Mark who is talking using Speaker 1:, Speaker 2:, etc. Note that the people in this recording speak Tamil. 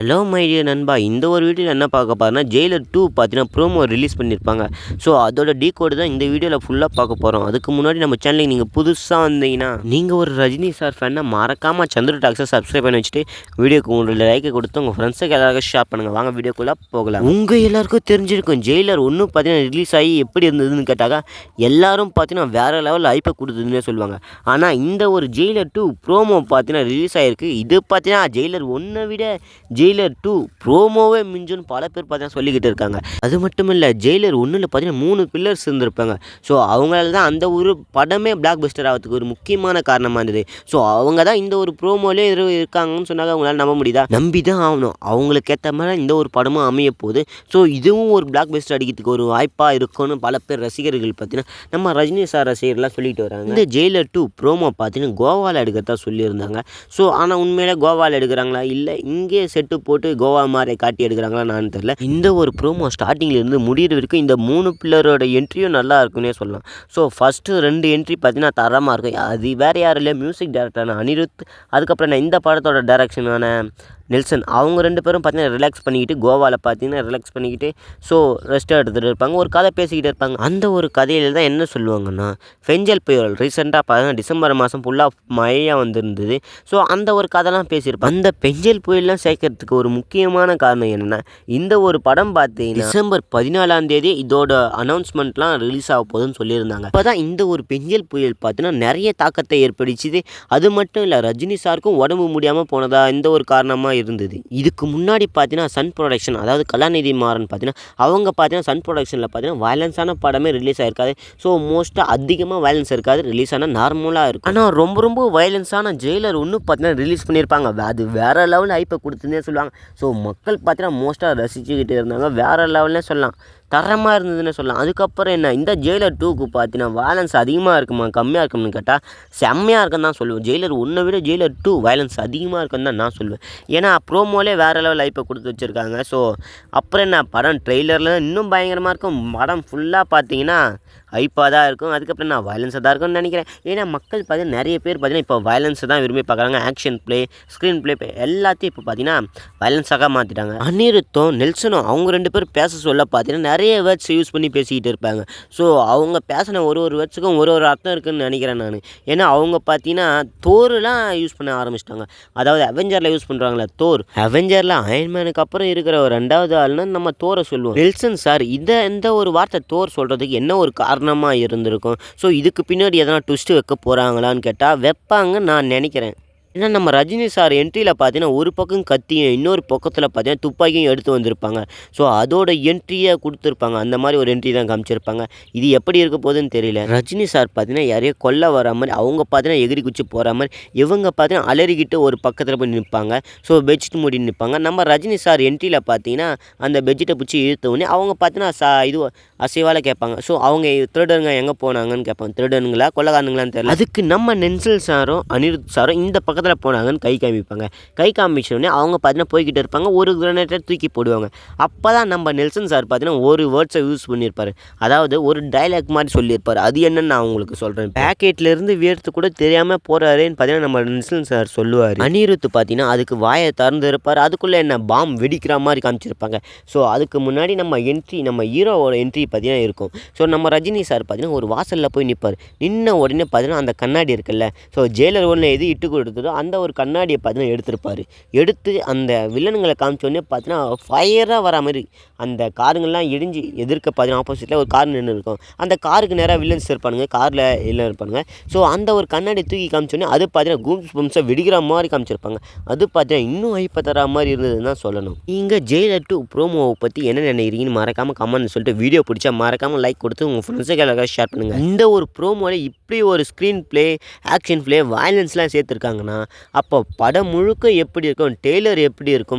Speaker 1: ஹலோ மை டியர் நண்பா, இந்த ஒரு வீடியோவில் என்ன பார்க்க போறோம்னா, ஜெயிலர் 2 பார்த்தீங்கன்னா ப்ரோமோ ரிலீஸ் பண்ணியிருப்பாங்க. ஸோ அதோட டீகோடு தான் இந்த வீடியோவில் ஃபுல்லாக பார்க்க போகிறோம். அதுக்கு முன்னாடி நம்ம சேனலுக்கு நீங்கள் புதுசாக வந்தீங்கன்னா, நீங்கள் ஒரு ரஜினி சார் ஃபேன்னா மறக்காமல் சந்திர டாக்ஸை சப்ஸ்கிரைப் பண்ணி வச்சுட்டு வீடியோக்கு உங்களோட லைக்கை கொடுத்து உங்கள் ஃப்ரெண்ட்ஸுக்கு எல்லாருக்கும் ஷேர் பண்ணுங்கள். வாங்க வீடியோக்குள்ளே போகலாம். உங்கள் எல்லாருக்கும் தெரிஞ்சிருக்கும் ஜெயிலர் 1 பார்த்தீங்கன்னா ரிலீஸ் ஆகி எப்படி இருந்ததுன்னு கேட்டாக்கா, எல்லாரும் பார்த்தீங்கன்னா வேறு லெவலில் ஐப்பை கொடுத்ததுன்னே சொல்லுவாங்க. ஆனால் இந்த ஒரு ஜெயிலர் 2 ப்ரோமோ பார்த்தீங்கன்னா ரிலீஸ் ஆகிருக்கு. இது பார்த்தீங்கன்னா ஜெயிலர் 1 விட ஜெயிலர் 2 ப்ரோமோவே மிஞ்சுன்னு பல பேர் பார்த்தீங்கன்னா சொல்லிக்கிட்டு இருக்காங்க. அது மட்டும் இல்லை, ஜெயிலர் 1ல் பார்த்தீங்கன்னா 3 பில்லர்ஸ் இருந்திருப்பாங்க. ஸோ அவங்களால தான் அந்த ஒரு படமே பிளாக் பஸ்டர் ஆகிறதுக்கு ஒரு முக்கியமான காரணமாக இருந்தது. ஸோ அவங்க தான் இந்த ஒரு ப்ரோமோலே இருக்காங்கன்னு சொன்னாங்க. அவங்களால நம்ப முடியுதா? நம்பி தான் ஆகணும். அவங்களுக்கு ஏற்ற மாதிரி இந்த ஒரு படமும் அமைய போகுது. ஸோ இதுவும் ஒரு பிளாக் பஸ்டர் அடிக்கிறதுக்கு ஒரு வாய்ப்பாக இருக்கும்னு பல பேர் ரசிகர்கள் பார்த்தீங்கன்னா நம்ம ரஜினி சார் ரசிகர்லாம் சொல்லிட்டு வராங்க. இந்த ஜெயிலர் 2 ப்ரோமோ பார்த்தீங்கன்னா கோவாவில் எடுக்கிறதா சொல்லியிருந்தாங்க. ஸோ ஆனால் உண்மையிலே கோவாவில் எடுக்கிறாங்களா இல்லை இங்கே செட்டு போட்டு கோவா மாதிரி காட்டி எடுக்கிறாங்களா நான் தெரியல. இந்த ஒரு ப்ரோமோ ஸ்டார்டிங்லேருந்து முடிகிற வரைக்கும் இந்த 3 பில்லரோட என்ட்ரியும் நல்லா இருக்குன்னே சொல்லலாம். ஸோ ஃபஸ்ட்டு 2 என்ட்ரி பார்த்தீங்கன்னா தரமாக இருக்கும். அது வேறு யாரும் இல்லை, மியூசிக் டைரக்டரான அனிருத், அதுக்கப்புறம் நான் இந்த படத்தோட டைரக்ஷனான நெல்சன், அவங்க 2 பேரும் பார்த்தீங்கன்னா ரிலாக்ஸ் பண்ணிக்கிட்டு கோவாவில் பார்த்தீங்கன்னா ரிலாக்ஸ் பண்ணிக்கிட்டு ஸோ ரெஸ்ட் எடுத்துகிட்டு இருப்பாங்க. ஒரு கதை பேசிக்கிட்டு இருப்பாங்க. அந்த ஒரு கதையில் தான் என்ன சொல்லுவாங்கன்னா, பெஞ்சல் புயல் ரீசெண்டாக பார்த்தீங்கன்னா டிசம்பர் மாதம் ஃபுல்லாக மழையாக வந்திருந்தது. ஸோ அந்த ஒரு கதைலாம் பேசியிருப்பாங்க. அந்த பெஞ்சல் புயல்லாம் சேர்க்கறதுக்கு ஒரு முக்கியமான காரணம் என்னென்னா, இந்த ஒரு படம் பார்த்தீங்கன்னா டிசம்பர் 14 இதோட அனௌன்ஸ்மெண்ட்லாம் ரிலீஸ் ஆக போகுதுன்னு சொல்லியிருந்தாங்க. அப்போ தான் இந்த ஒரு பெஞ்சல் புயல் பார்த்தீங்கன்னா நிறைய தாக்கத்தை ஏற்படுத்திது. அது மட்டும் இல்லை, ரஜினி சாருக்கும் உடம்பு முடியாமல் போனதா இந்த ஒரு காரணமாக இருந்தது. இதுக்கு முன்னாடி பார்த்தீங்கன்னா சன் ப்ரொடக்ஷன், அதாவது கலாநிதி மாறன் பார்த்தீங்கன்னா அவங்க பார்த்தீங்கன்னா சன் ப்ரொடக்ஷனில் பார்த்தீங்கன்னா வயலன்ஸான படமே ரிலீஸ் ஆகிருக்காது. ஸோ மோஸ்ட்டாக அதிகமாக வயலன்ஸ் இருக்காது, ரிலீஸ் ஆனால் நார்மலாக இருக்கும். ஆனால் ரொம்ப வயலன்ஸான ஜெயிலர் 1 பார்த்தீங்கன்னா ரிலீஸ் பண்ணியிருப்பாங்க. அது வேறு லெவலில் ஹைப்பை கொடுத்துன்னே சொல்லுவாங்க. ஸோ மக்கள் பார்த்தீங்கன்னா மோஸ்ட்டாக ரசிச்சுக்கிட்டு இருந்தாங்க. வேறு லெவல்னே சொல்லலாம், தரமாக இருந்ததுன்னு சொல்லலாம். அதுக்கப்புறம் என்ன, இந்த ஜெயிலர் 2க்கு பார்த்தீங்கன்னா வயலன்ஸ் அதிகமாக இருக்குமா கம்மியாக இருக்கும்னு கேட்டால் செம்மையாக இருக்குன்னு தான் சொல்லுவேன். ஜெயிலர் 1 விட ஜெயிலர் 2 வயலன்ஸ் அதிகமாக இருக்குன்னு தான் நான் சொல்லுவேன். ஏன்னா ப்ரோமோலே வேறு லெவல் ஹைப்பை கொடுத்து வச்சுருக்காங்க. ஸோ அப்புறம் என்ன, படம் ட்ரெய்லரில் இன்னும் பயங்கரமாக இருக்கும். படம் ஃபுல்லாக பார்த்தீங்கன்னா ஹைப்பாக தான் இருக்கும். அதுக்கப்புறம் நான் வயலன்ஸாக தான் இருக்கும்னு நினைக்கிறேன். ஏன்னா மக்கள் பார்த்தீங்கன்னா நிறைய பேர் பார்த்தீங்கன்னா இப்போ வயலன்ஸை தான் விரும்பி பார்க்குறாங்க. ஆக்ஷன் ப்ளே, ஸ்க்ரீன் ப்ளே எல்லாத்தையும் இப்போ பார்த்தீங்கன்னா வயலன்ஸாக மாற்றிட்டாங்க. அனிருத்தும் நெல்சனும் அவங்க 2 பேரும் பேச சொல்ல பார்த்தீங்கன்னா நிறைய வேர்ட்ஸ் யூஸ் பண்ணி பேசிக்கிட்டு இருப்பாங்க. ஸோ அவங்க பேசின ஒரு வேர்ட்ஸுக்கும் ஒரு அர்த்தம் இருக்குதுன்னு நினைக்கிறேன் நான். ஏன்னா அவங்க பார்த்தீங்கன்னா தோர்லாம் யூஸ் பண்ண ஆரம்பிச்சிட்டாங்க. அதாவது அவெஞ்சரில் யூஸ் பண்ணுறாங்களே தோர், அவெஞ்சரில் அயன்மேனுக்கு அப்புறம் இருக்கிற ஒரு 2வது ஆள்னு நம்ம தோரை சொல்லுவோம். நெல்சன் சார் இந்த ஒரு வார்த்தை தோர் சொல்கிறதுக்கு என்ன ஒரு காரணமாக இருந்திருக்கும்? ஸோ இதுக்கு பின்னாடி எதனா ட்விஸ்ட்டு வைக்க போகிறாங்களான்னு கேட்டால் வைப்பாங்கன்னு நான் நினைக்கிறேன். ஏன்னா நம்ம ரஜினி சார் என்ட்ரியில் பார்த்தீங்கன்னா ஒரு பக்கம் கத்தியும் இன்னொரு பக்கத்தில் பார்த்தீங்கன்னா துப்பாக்கியும் எடுத்து வந்திருப்பாங்க. ஸோ அதோட என்ட்ரியை கொடுத்துருப்பாங்க. அந்த மாதிரி ஒரு என்ட்ரி தான் காமிச்சிருப்பாங்க. இது எப்படி இருக்க போகுதுன்னு தெரியல. ரஜினி சார் பார்த்தீங்கன்னா யாரையோ கொல்ல வர மாதிரி, அவங்க பார்த்தீங்கன்னா எகிரி குச்சி போகிற மாதிரி, இவங்க பார்த்தீங்கன்னா அலறிக்கிட்டு ஒரு பக்கத்தில் போய் நிற்பாங்க. ஸோ பெட்ஷீட் மூடி நிற்பாங்க. நம்ம ரஜினி சார் என்ட்ரியில் பார்த்தீங்கன்னா அந்த பெட்ஷீட்டை பிடிச்சி இழுத்தவுடனே அவங்க பார்த்தீங்கன்னா இது அசைவால் கேட்பாங்க. ஸோ அவங்க திருடனுங்க எங்கே போனாங்கன்னு கேட்பாங்க. திருடனுங்களா கொள்ளக்காரனுங்களான்னு தெரியல. அதுக்கு நம்ம நெல்சன் சாரும் அனிருத் சாரும் இந்த பக்கத்தில் போனாங்கன்னு கை காமிப்பாங்க. கை காமிச்சோடனே அவங்க பார்த்தீங்கன்னா போய்கிட்டு இருப்பாங்க. ஒரு கிரனேட்டை தூக்கி போடுவாங்க. அப்போ தான் நம்ம நெல்சன் சார் பார்த்தீங்கன்னா ஒரு வேர்ட்ஸை யூஸ் பண்ணியிருப்பார். அதாவது ஒரு டைலாக் மாதிரி சொல்லியிருப்பார். அது என்னன்னு நான் உங்களுக்கு சொல்கிறேன். பேக்கெட்லேருந்து வேர்த்து கூட தெரியாமல் போகிறாருன்னு பார்த்தீங்கன்னா நம்ம நெல்சன் சார் சொல்லுவார். அனிருத் பார்த்தீங்கன்னா அதுக்கு வாயை திறந்து இருப்பார். அதுக்குள்ளே என்ன பாம் வெடிக்கிற மாதிரி காமிச்சிருப்பாங்க. ஸோ அதுக்கு முன்னாடி நம்ம ஹீரோவோட என்ட்ரி பார்த்தீங்கன்னா இருக்கும். ஸோ நம்ம ரஜினி சார் பார்த்தீங்கன்னா ஒரு வாசலில் போய் நிற்பார். நின்ன உடனே பார்த்தீங்கன்னா அந்த கண்ணாடி இருக்குல்ல, ஸோ ஜெயிலர் 1 எது இட்டு கொடுத்ததோ அந்த ஒரு கண்ணாடியை பார்த்தீங்கன்னா எடுத்திருப்பார். எடுத்து அந்த வில்லனுங்களை காமிச்சோடனே பார்த்தீங்கன்னா ஃபயராக வர மாதிரி அந்த காருங்கள்லாம் இடிஞ்சு எதிர்க்க பார்த்தீங்கன்னா ஆப்போசிட்டில் ஒரு கார் நின்று இருக்கும். அந்த காருக்கு நேராக வில்லன்ஸ் இருப்பானுங்க, காரில் எல்லாம் இருப்பானுங்க. ஸோ அந்த ஒரு கண்ணாடி தூக்கி காமிச்சோடனே அது பார்த்தீங்கன்னா கூம்ஸ் பம்ஸை வெடிக்கிற மாதிரி காமிச்சிருப்பாங்க. அது பார்த்தீங்கன்னா இன்னும் ஹைப்பை தர மாதிரி இருந்ததுன்னு தான் சொல்லணும். நீங்கள் ஜெயிலர் 2 ப்ரோமோவை பற்றி என்ன நினைக்கிறீங்கன்னு மறக்காமல் கமெண்ட் சொல்லிட்டு வீடியோ பிடிச்சா மறக்காமல் லைக் கொடுத்து உங்கள் ஃப்ரெண்ட்ஸுக்கு எல்லாருக்கும் ஷேர் பண்ணுங்கள். இந்த ஒரு ப்ரோமோவில் இப்படி ஒரு ஸ்க்ரீன் ப்ளே, ஆக்ஷன் ப்ளே, வயலன்ஸ்லாம் சேர்த்துருக்காங்கன்னா அப்போ படம் முழுக்க எப்படி இருக்கும், டெய்லர் எப்படி இருக்கும்?